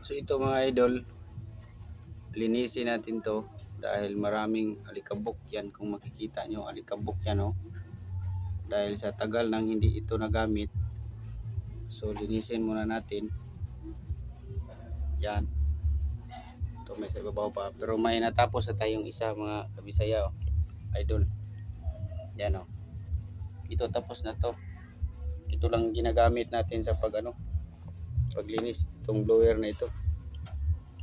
So ito mga idol, linisin natin to dahil maraming alikabok yan. Kung makikita nyo, alikabok yan, oh. Dahil sa tagal nang hindi ito nagamit, so linisin muna natin yan. Ito may sa ibabaw pa, pero may natapos na tayong isa mga kabisaya, oh. Idol yan, oh. Ito tapos na to. Ito lang ginagamit natin sa paglinis. Itong blower na ito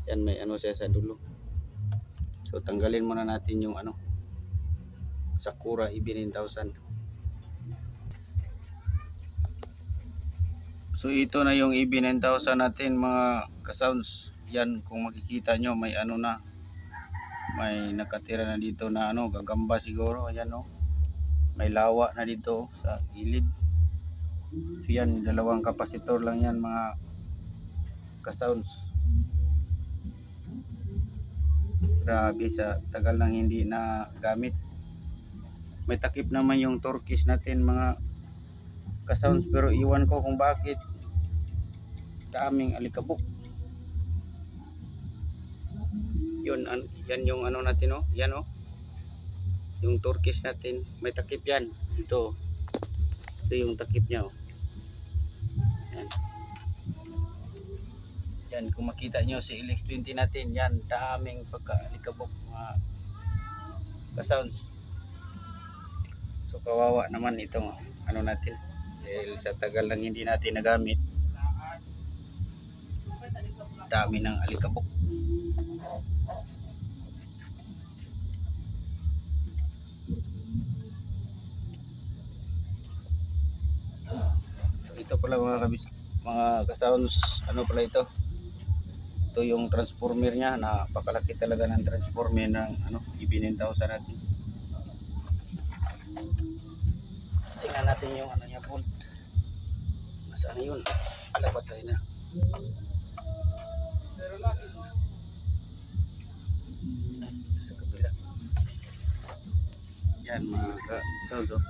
yan, may siya sa dulo. So tanggalin muna natin yung Sakura EB9000. So ito na yung EB9000 natin mga ka-sounds. Yan, kung makikita nyo, may na, may nakatira na dito na gagamba siguro. Ayan, oh. May lawa na dito sa gilid. So yan, dalawang kapasitor lang yan mga ka-sounds. Grabe, sa tagal nang hindi na gamit. May takip naman yung turkish natin mga ka-sounds, pero iwan ko kung bakit daming alikabok. Yun, yan yung natin, oh. Yan, oh. Yung turkish natin, may takip yan. Ito yung takip niya, oh. Yan. Yan, kung makita nyo si LX20 natin, yan, daming pagka-alikabok mga ka-sounds. So kawawa naman itong natin dahil sa tagal lang hindi natin nagamit, dami ng alikabok. So ito pala mga ka-sounds, pala ito. Ito yung transformer niya. Napakalaki talaga ng transformer ng EB9000 natin. Tingnan natin yung niya, bolt. Nasaan na yun? Alapat tayo na. Sa kabila. Yan mga ka-sounds, oh.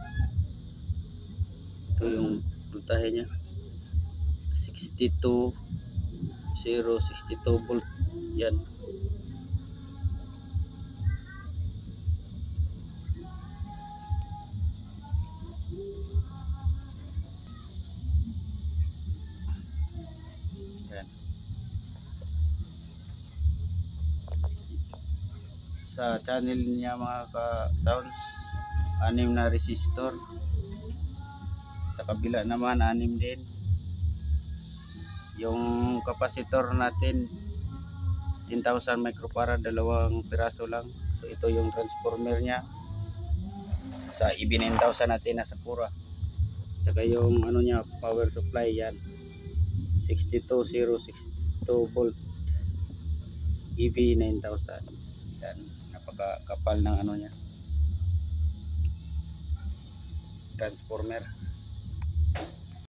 Ito yung voltahe niya. 62 volt. Yan. Yan. Sa channel niya mga ka-sounds, 6 na resistor. Sa kabila naman 6 din. Yung kapasitor natin 10,000 microfarad, 2 piraso lang. So ito yung transformer niya sa EB9000 natin na Sakura. Tsaka yung niya, power supply, yan 62062 volt EB9000. Yan, napakakapal ng niya, transformer.